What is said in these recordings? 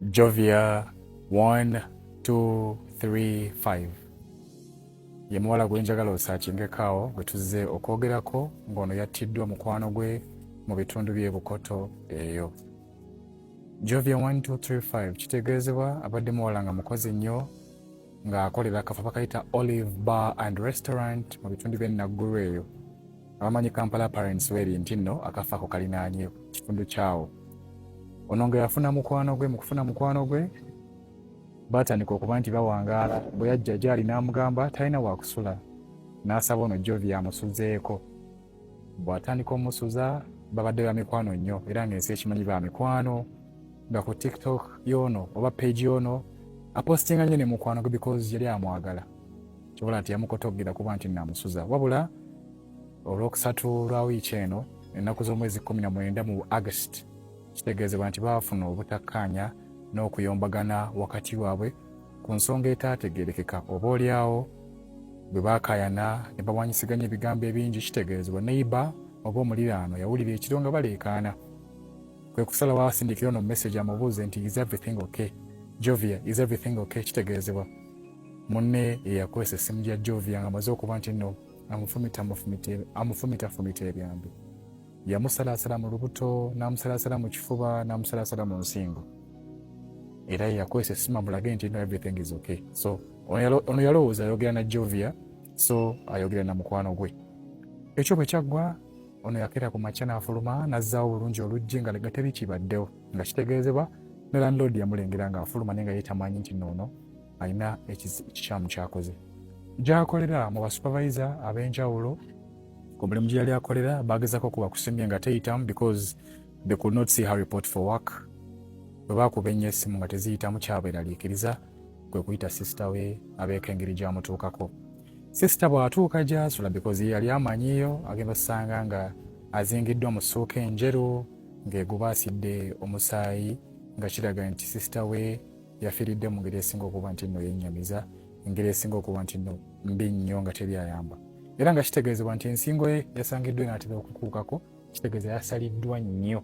Jovia 1, 2, 3, 5 ye muwala gwe njagala osaakingekaawo gwe tuzze okwogerako ng'ono yattiddwa mukwano gwe mu bitundu by'e Bukoto eyo. Jovia 1, 2, 3, 5 kitegeezebwa abadde muwala nga mukozi nnyo ng'akolera akafo bakayita Olive Bar and Restaurant mu bitundu by'e Naggulu eyo. Abamanyi Kampala Parents Way nti nno akafo ako kalinaanye kitundu kyawo. Ono nga yafuna mukwano gwe, mu kufuna mukwano gwe baatandika okuba nti bawangaala. Bwe yajja gy'ali n'amugamba talina waakusula, n'asaba ono Jovia amusuzeeko. Bw'atandika omusuza babadde ba mikwano nnyo era ng'ensi ekimanyi ba mikwano, nga ku TikTok y'ono oba page y'ono apostinga nnyo ne mukwano gwe because yali amwagala. Kyobola nti yamukotoggera kuba nti naamusuza. Wabula olwokusatu lwa wiiki eno ennaku z'omwezi 19 mu August kitegeezebwa nti baafuna obutakkaanya n'okuyombagana wakati waabwe ku nsonga etaategeerekeka. Oba olyawo bwe baakaayana ne bawanyisiganya ebigambo ebingi, kitegeezebwa neighbor oba omuliraano yawulira ekiro nga baleekaana. Kwe kusalawo asindikira ono message amubuuze nti is everything okay? Jovia, is everything okay? Kitegeezebwa munne eyakozesa essimu lya Jovia nga amaze okuba nti nno amufumita ebyambi. Yamusalaasala mu lubuto, n'amusalaasala mu kifuba, n'amusalaasala mu nsingo. Era yakozesa essimu amulage nti no everything is okay. So ono yalowooza ayogera na Jovia, so ayogera na mukwano gwe. Ekyo bwe kyaggwa ono yakeera ku makya n'afuluma n'azzaawo bulungi oluggi nga legateri kibaddewo, nga kitegeezebwa ne landlord yamulengera ng'afuluma naye nga ye tamanyi nti noono alina ekikyamu kyakoze. Gy'akolera mu basupervisor ab'enjawulo ku mulimu gye yali akolera baagezako okuba kusimye nga teyitamu because they could not see her report for work. Bwe baakuba ennyo essimu nga teziyitamu kyabeeraliikiriza kwe kuyita sister we abeeko engeri gy'amutuukako. Sister bw'atuuka gy'asula because ye yali amanyiyo agenda osanga nga azingiddwa mu ssuuka enjeru ng'egubaasidde omusaayi nga kiraga nti sister we yafiiridde mu ngeri esinga okuba nti nno yennyamiza, engeri esinga okuba nti nno mbi nnyo nga teri ayamba. Era nga kitegeezebwa nti ensingo ye yasangiddwa n'atera okukuukako, kitegeeza yasaliddwa nnyo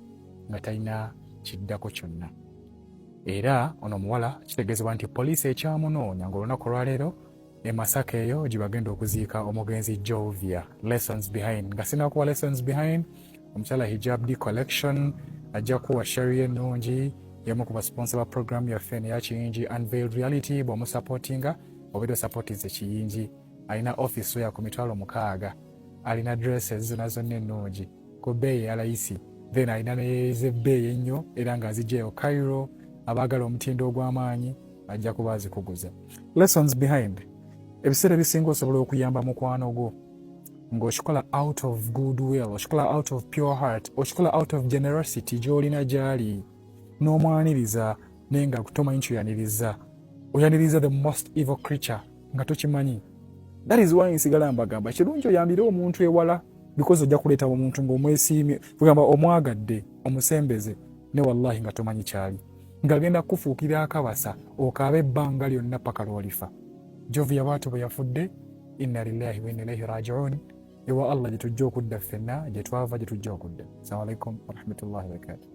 nga talina kiddako kyonna. Era ono omuwala kitegeezebwa nti poliisi ekyamunoonya ng'olunaku olwaleero e Masaka eyo gye bagenda okuziika omugenzi Jovia. Lessons behind. Nga sinnakuwa lessons behind, omukyala Hijab D Collection ajja kuwa sharia ennungi y'omu ku basponsa ba programu yaffe eya Kiyingi Unveiled Reality. Bw'omusupportinga obeera osupportize Kiyingi. Alina office ya ku mitwalo 6, alina dresses zonna zonna ennungi ku bbeeyi ya layisi, then alina n'ez'ebbeeyi ennyo era ng'azigyeyo Cairo. Abaagala omutindo ogw'amaanyi ajja kuba azikuguza. Lessons behind. Ebiseera ebisinga osobola okuyamba mukwano gwo ng'okikola out of goodwill, okikola out of pure heart, okikola out of generosity gy'olina gy'ali, n'omwaniriza naye nga tomanyi kyoyaniriza. Oyaniriza the most evil creature nga tokimanyi. That is why nsigala mbagamba kirungi oyambire omuntu ewala because ojja kuleeta omuntu ng'omwesiimye, kugamba omwagadde, omusembeze, ne wallahi nga tomanyi kyali, ng'agenda kufuukira akabasa okaaba ebbanga lyonna paka lw'olifa. Jovia bw'atyo bwe yafudde, inna lillahi wa inna ilaihi raji'un. Ewa Allah gye tujja okudda ffenna, gye twava gye tujja okudda. Assalamu alaikum wa rahmatullahi wa barakatuh.